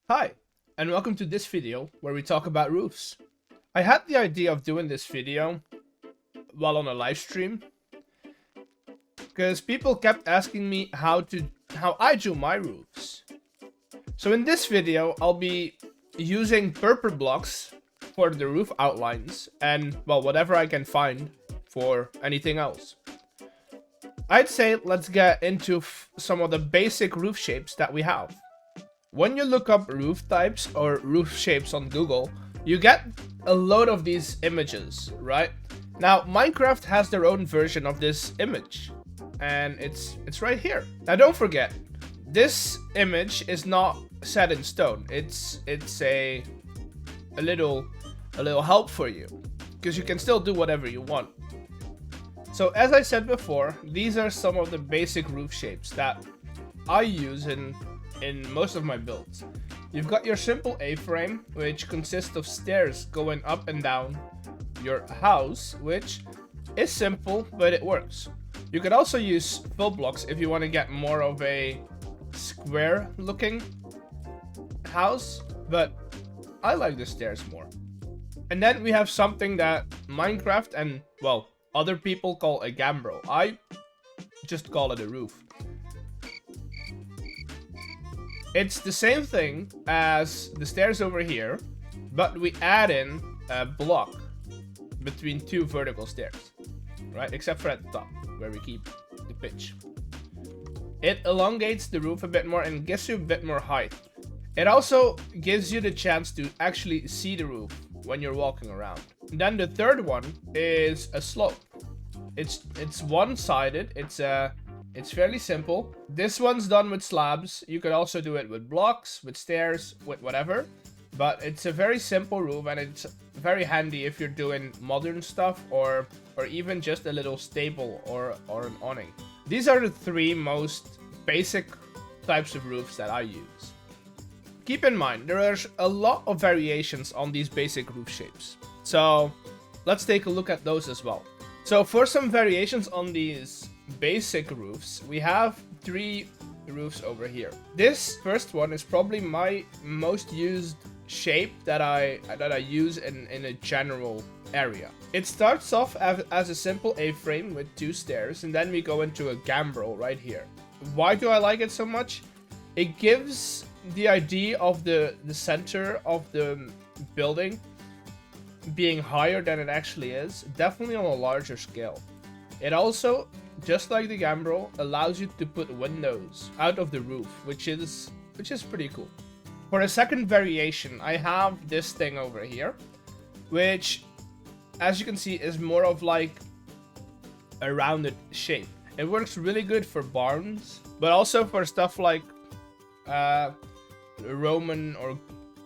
Hi, and welcome to this video where we talk about roofs. I had the idea of doing this video while on a live stream because people kept asking me how I do my roofs. So in this video, I'll be using purple blocks for the roof outlines and, well, whatever I can find for anything else. I'd say let's get into some of the basic roof shapes that we have. When you look up roof types or roof shapes on Google, you get a load of these images, right? Now, Minecraft has their own version of this image, and it's right here. Now, don't forget, this image is not set in stone. It's a little help for you, because you can still do whatever you want. So, as I said before, these are some of the basic roof shapes that I use in most of my builds. You've got your simple A-frame, which consists of stairs going up and down your house, which is simple, but it works. You could also use fill blocks if you want to get more of a square looking house, but I like the stairs more. And then we have something that Minecraft and, well, other people call a gambrel. I just call it a roof. It's the same thing as the stairs over here, but we add in a block between two vertical stairs, right? Except for at the top, where we keep the pitch. It elongates the roof a bit more and gives you a bit more height. It also gives you the chance to actually see the roof when you're walking around. And then the third one is a slope. It's one-sided. It's fairly simple. This one's done with slabs. You could also do it with blocks, with stairs, with whatever. But it's a very simple roof, and it's very handy if you're doing modern stuff or even just a little stable or an awning. These are the three most basic types of roofs that I use. Keep in mind, there are a lot of variations on these basic roof shapes. So let's take a look at those as well. So for some variations on these basic roofs, we have three roofs over here. This first one is probably my most used shape that I use in a general area. It starts off as a simple A-frame with two stairs, and then we go into a gambrel right here. Why do I like it so much? It gives the idea of the center of the building being higher than it actually is, definitely on a larger scale. It also, just like the gambrel, allows you to put windows out of the roof, which is pretty cool. For a second variation, I have this thing over here, which, as you can see, is more of like a rounded shape. It works really good for barns, but also for stuff like Roman or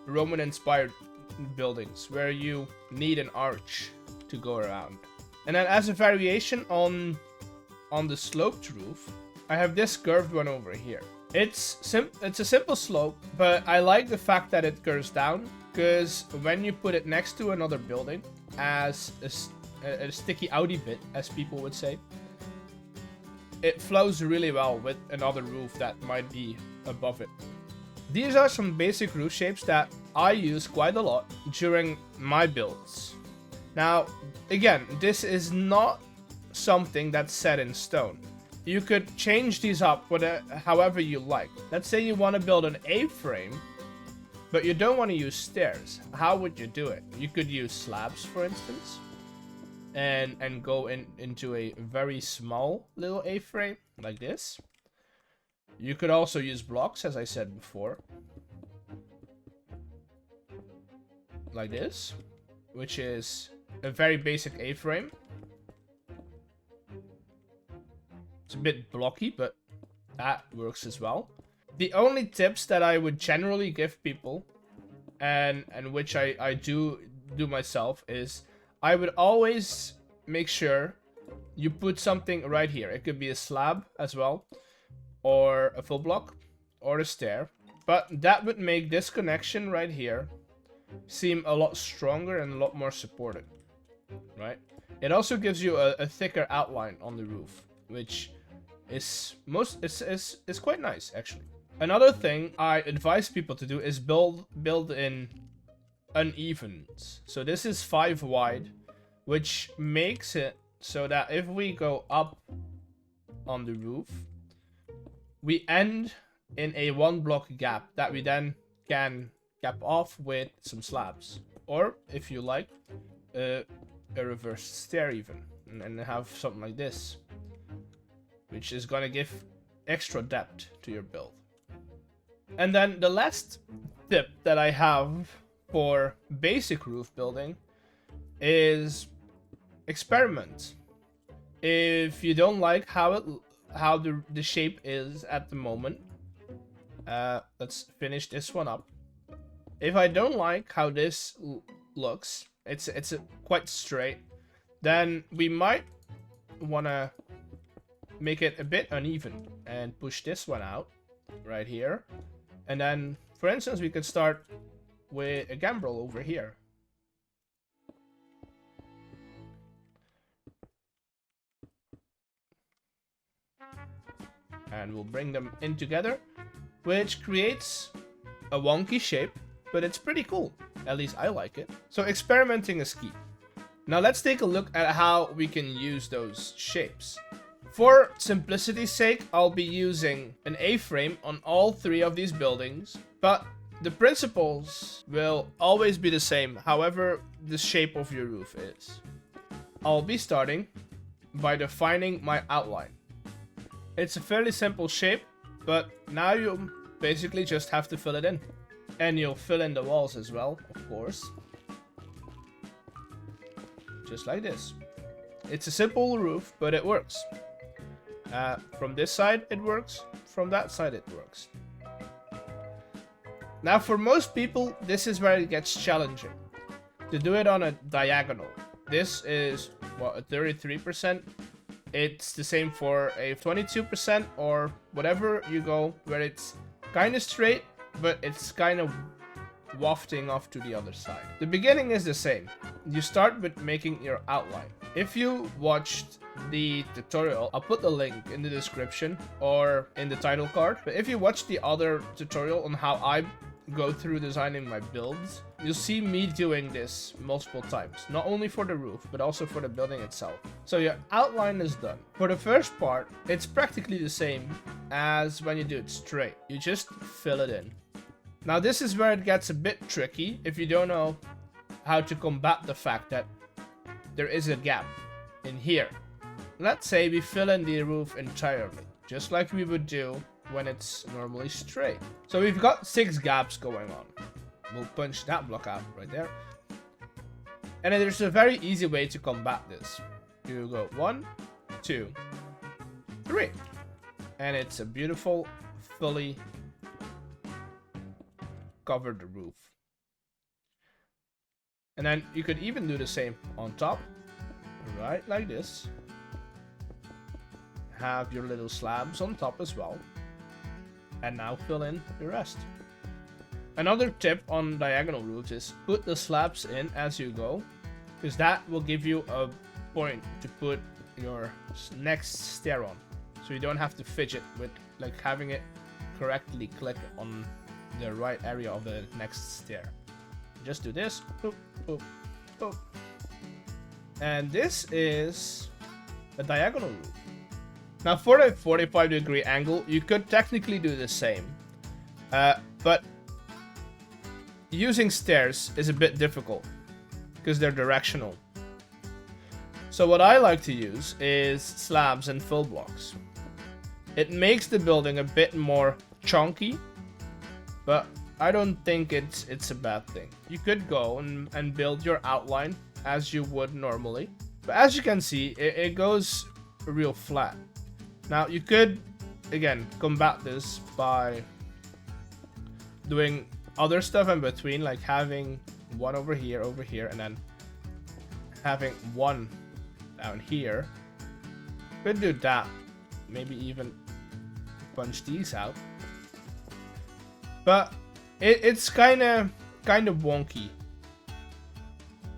Roman-inspired buildings, where you need an arch to go around. And then as a variation on the sloped roof, I have this curved one over here. It's a simple slope, but I like the fact that it curves down, because when you put it next to another building as a sticky outy bit, as people would say, it flows really well with another roof that might be above it. These are some basic roof shapes that I use quite a lot during my builds. Now, again, this is not something that's set in stone. You could change these up however you like. Let's say you want to build an A-frame, but you don't want to use stairs. How would you do it? You could use slabs, for instance, and go into a very small little A-frame like this. You could also use blocks, as I said before, like this, which is a very basic A-frame. It's a bit blocky, but that works as well. The only tips that I would generally give people, and which I do myself, is I would always make sure you put something right here. It could be a slab as well, or a full block, or a stair. But that would make this connection right here seem a lot stronger and a lot more supported, right? It also gives you a thicker outline on the roof, which is quite nice, actually. Another thing I advise people to do is build in unevens. So this is 5 wide, which makes it so that if we go up on the roof, we end in a 1 block gap that we then can cap off with some slabs. Or, if you like, a reverse stair even. And have something like this, which is gonna give extra depth to your build. And then the last tip that I have for basic roof building is experiment. If you don't like how the shape is at the moment, let's finish this one up. If I don't like how this looks, it's quite straight, then we might want to make it a bit uneven and push this one out right here. And then, for instance, we could start with a gambrel over here. And we'll bring them in together, which creates a wonky shape, but it's pretty cool. At least I like it. So experimenting is key. Now let's take a look at how we can use those shapes. For simplicity's sake, I'll be using an A-frame on all 3 of these buildings, but the principles will always be the same, however the shape of your roof is. I'll be starting by defining my outline. It's a fairly simple shape, but now you basically just have to fill it in. And you'll fill in the walls as well, of course. Just like this. It's a simple roof, but it works. From this side it works, from that side it works. Now for most people, this is where it gets challenging. To do it on a diagonal. This is, what, a 33%? It's the same for a 22% or whatever you go, where it's kind of straight, but it's kind of wafting off to the other side. The beginning is the same. You start with making your outline. If you watched the tutorial, I'll put the link in the description or in the title card. But if you watch the other tutorial on how I go through designing my builds, you'll see me doing this multiple times. Not only for the roof, but also for the building itself. So your outline is done. For the first part, it's practically the same as when you do it straight. You just fill it in. Now this is where it gets a bit tricky if you don't know how to combat the fact that there is a gap in here. Let's say we fill in the roof entirely, just like we would do when it's normally straight. So we've got 6 gaps going on. We'll punch that block out right there. And then there's a very easy way to combat this. You go 1, 2, 3. And it's a beautiful, fully covered roof. And then you could even do the same on top, right like this. Have your little slabs on top as well. And now fill in the rest. Another tip on diagonal roofs is put the slabs in as you go, because that will give you a point to put your next stair on. So you don't have to fidget with like having it correctly click on the right area of the next stair. Just do this, boop, boop, boop. And this is a diagonal roof. Now for a 45-degree angle, you could technically do the same, but using stairs is a bit difficult because they're directional. So what I like to use is slabs and fill blocks. It makes the building a bit more chunky, but I don't think it's a bad thing. You could go and build your outline as you would normally, but as you can see, it goes real flat. Now you could, again, combat this by doing other stuff in between, like having one over here, and then having one down here. Could do that. Maybe even punch these out. But it's kind of wonky.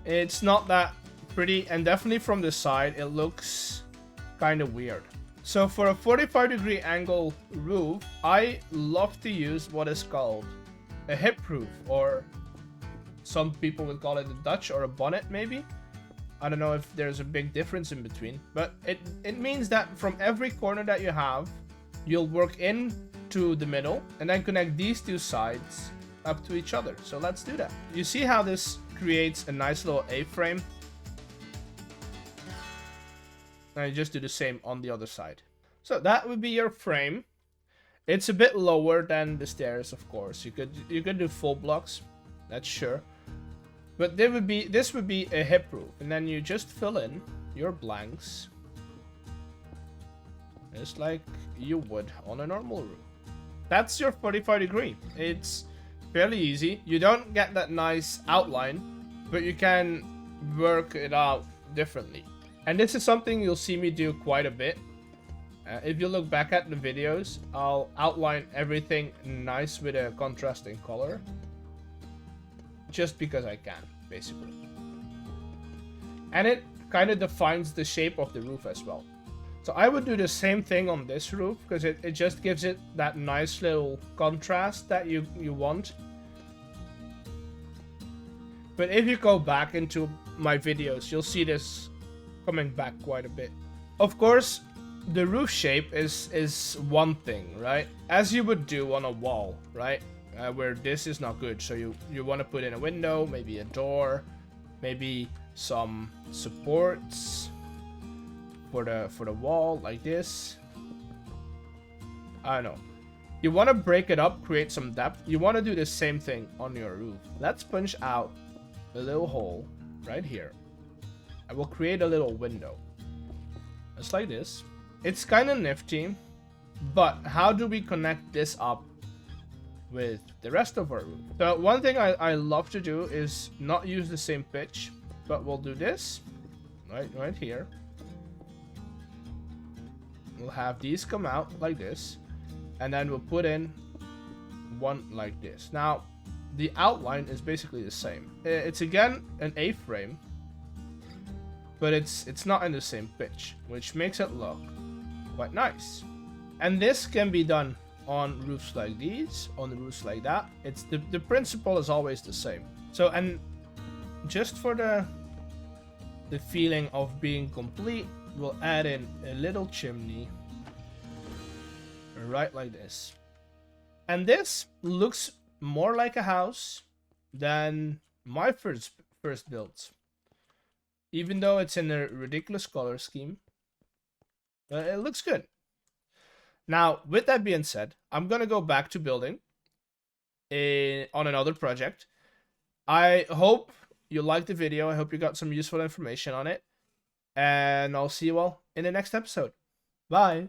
It's not that pretty, and definitely from the side, it looks kind of weird. So for a 45-degree angle roof, I love to use what is called a hip roof, or some people would call it a Dutch or a bonnet maybe. I don't know if there's a big difference in between, but it means that from every corner that you have, you'll work in to the middle and then connect these two sides up to each other. So let's do that. You see how this creates a nice little A-frame? And you just do the same on the other side. So that would be your frame. It's a bit lower than the stairs, of course. You could do full blocks, that's sure. But this would be a hip roof, and then you just fill in your blanks, just like you would on a normal roof. That's your 45-degree. It's fairly easy. You don't get that nice outline, but you can work it out differently. And this is something you'll see me do quite a bit. If you look back at the videos, I'll outline everything nice with a contrasting color. Just because I can, basically. And it kind of defines the shape of the roof as well. So I would do the same thing on this roof, because it just gives it that nice little contrast that you want. But if you go back into my videos, you'll see this coming back quite a bit. Of course, the roof shape is one thing, right? As you would do on a wall, right? Where this is not good, so you want to put in a window, maybe a door, maybe some supports for the wall, like this. I don't know. You want to break it up, create some depth. You want to do the same thing on your roof. Let's punch out a little hole right here. I will create a little window, just like this. It's kind of nifty, but how do we connect this up with the rest of our roof? So one thing I love to do is not use the same pitch, but we'll do this right here. We'll have these come out like this, and then we'll put in one like this. Now the outline is basically the same. It's again an A-frame, but it's not in the same pitch, which makes it look quite nice. And this can be done on roofs like these, on roofs like that. It's the principle is always the same. So, and just for the feeling of being complete, we'll add in a little chimney right like this. And this looks more like a house than my first build, even though it's in a ridiculous color scheme. It looks good. Now, with that being said, I'm gonna go back to building on another project. I hope you liked the video. I hope you got some useful information on it, and I'll see you all in the next episode. Bye.